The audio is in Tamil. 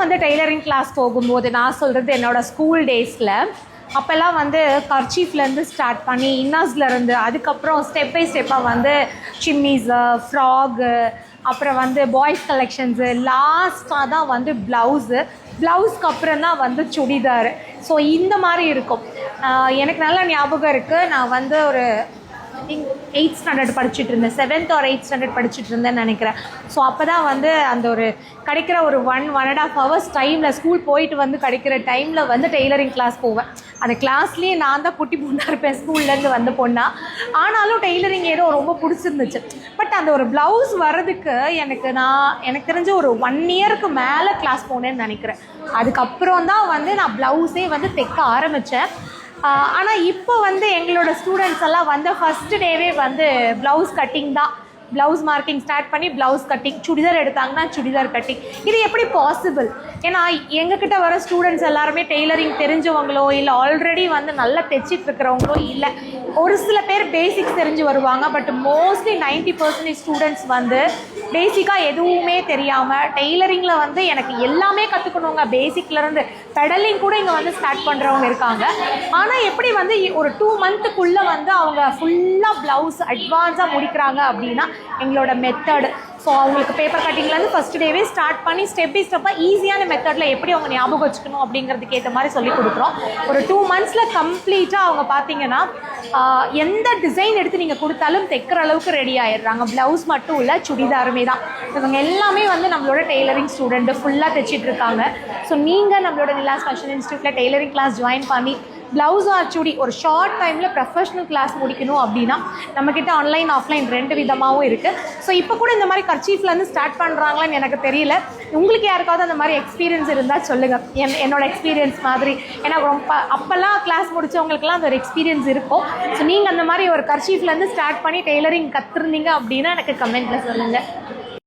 அப்போல்லாம் வந்து டெய்லரிங் கிளாஸ் போகும்போது நான் சொல்கிறது என்னோடய ஸ்கூல் டேஸில் அப்போல்லாம் வந்து கர்ச்சீஃப்லேருந்து ஸ்டார்ட் பண்ணி இன்னர்ஸ்லேருந்து அதுக்கப்புறம் ஸ்டெப் பை ஸ்டெப்பாக வந்து சிம்மிஸு ஃப்ராகு அப்புறம் வந்து பாய்ஸ் கலெக்ஷன்ஸு லாஸ்ட்டாக தான் வந்து ப்ளவுஸ்க்கு அப்புறம் தான் வந்து சுடிதார். ஸோ இந்த மாதிரி இருக்கும். எனக்கு நல்ல ஞாபகம் இருக்குது. நான் வந்து ஒரு ஐ திங்க் 8th ஸ்டாண்டர்ட் படிச்சுட்டு இருந்தேன், 7th or 8th ஸ்டாண்டர்ட் படிச்சுட்டு இருந்தேன்னு நினைக்கிறேன். ஸோ அப்போ தான் வந்து அந்த ஒரு கிடைக்கிற ஒரு 1.5 hours டைமில் ஸ்கூல் போயிட்டு வந்து கிடைக்கிற டைமில் வந்து டெய்லரிங் கிளாஸ் போவேன். அந்த கிளாஸ்லேயே நான் தான் குட்டி பொண்ணாக இருப்பேன் ஸ்கூல்லேருந்து வந்த பொண்ணா. ஆனாலும் டெய்லரிங் ஏதோ ரொம்ப பிடிச்சிருந்துச்சு. பட் அந்த ஒரு ப்ளவுஸ் வர்றதுக்கு எனக்கு தெரிஞ்ச ஒரு 1 yearக்கு மேலே கிளாஸ் போனேன்னு நினைக்கிறேன். அதுக்கப்புறம் தான் வந்து நான் ப்ளவுஸே வந்து தைக்க ஆரம்பித்தேன். ஆனால் இப்போ வந்து எங்களோட ஸ்டூடெண்ட்ஸ் எல்லாம் வந்து ஃபஸ்ட்டு டேவே வந்து ப்ளவுஸ் கட்டிங் தான். ப்ளவுஸ் மார்க்கிங் ஸ்டார்ட் பண்ணி ப்ளவுஸ் கட்டிங், சுடிதார் எடுத்தாங்கன்னா சுடிதார் கட்டிங். இது எப்படி பாசிபிள்? ஏன்னா எங்ககிட்ட வர ஸ்டூடெண்ட்ஸ் எல்லாருமே டெய்லரிங் தெரிஞ்சவங்களோ இல்லை ஆல்ரெடி வந்து நல்லா தைச்சிட்டு இருக்கிறவங்களோ இல்லை. ஒரு சில பேர் பேசிக்ஸ் தெரிஞ்சு வருவாங்க. பட் மோஸ்ட்லி 90% ஸ்டூடெண்ட்ஸ் வந்து பேசிக்காக எதுவுமே தெரியாமல் டெய்லரிங்கில் வந்து எனக்கு எல்லாமே கற்றுக்கணுங்க, பேசிக்லேருந்து பெடலிங் கூட இங்கே வந்து ஸ்டார்ட் பண்ணுறவங்க இருக்காங்க. ஆனால் எப்படி வந்து ஒரு 2 monthக்குள்ளே வந்து அவங்க ஃபுல்லாக ப்ளவுஸ் அட்வான்ஸாக முடிக்கிறாங்க அப்படின்னா எங்களோட மெத்தடு. ஸோ அவங்களுக்கு பேப்பர் கட்டிங்லேருந்து ஃபஸ்ட் டேவே ஸ்டார்ட் பண்ணி ஸ்டெப் பை ஸ்டெப்பாக ஈஸியான மெத்தடில் எப்படி அவங்க ஞாபகம் வச்சுக்கணும் அப்படிங்கிறதுக்கு ஏற்ற மாதிரி சொல்லி கொடுக்குறோம். ஒரு 2 monthsல கம்ப்ளீட்டாக அவங்க பார்த்தீங்கன்னா எந்த டிசைன் எடுத்து நீங்கள் கொடுத்தாலும் தைக்கிற அளவுக்கு ரெடி ஆகிடுறாங்க. ப்ளவுஸ் மட்டும் இல்லை, சுடிதாருமே தான். இவங்க எல்லாமே வந்து நம்மளோட டெய்லரிங் ஸ்டூடெண்ட்டு ஃபுல்லாக தைச்சிட்டு இருக்காங்க. ஸோ நீங்கள் நம்மளோட நிலாஸ் ஃபேஷன் இன்ஸ்டியூட்டில் டெய்லரிங் கிளாஸ் ஜாயின் பண்ணி ப்ளவுஸ் ஆர் சுடி ஒரு ஷார்ட் டைமில் ப்ரொஃபஷ்னல் கிளாஸ் முடிக்கணும் அப்படின்னா நம்மக்கிட்ட ஆன்லைன் ஆஃப்லைன் 2 விதமாகவும் இருக்குது. ஸோ இப்போ கூட இந்த மாதிரி கர்ச்சீஃப்லேருந்து ஸ்டார்ட் பண்ணுறாங்களான்னு எனக்கு தெரியல. உங்களுக்கு யாருக்காவது அந்த மாதிரி எக்ஸ்பீரியன்ஸ் இருந்தால் சொல்லுங்கள். என்னோட எக்ஸ்பீரியன்ஸ் மாதிரி. ஏன்னா ரொம்ப அப்போல்லாம் கிளாஸ் முடித்தவங்களுக்குலாம் அந்த ஒரு எக்ஸ்பீரியன்ஸ் இருக்கும். ஸோ நீங்கள் அந்த மாதிரி ஒரு கர்ச்சீஃப்லேருந்து ஸ்டார்ட் பண்ணி டெய்லரிங் கற்றுருந்தீங்க அப்படின்னா எனக்கு கமெண்ட்டில் சொல்லுங்கள்.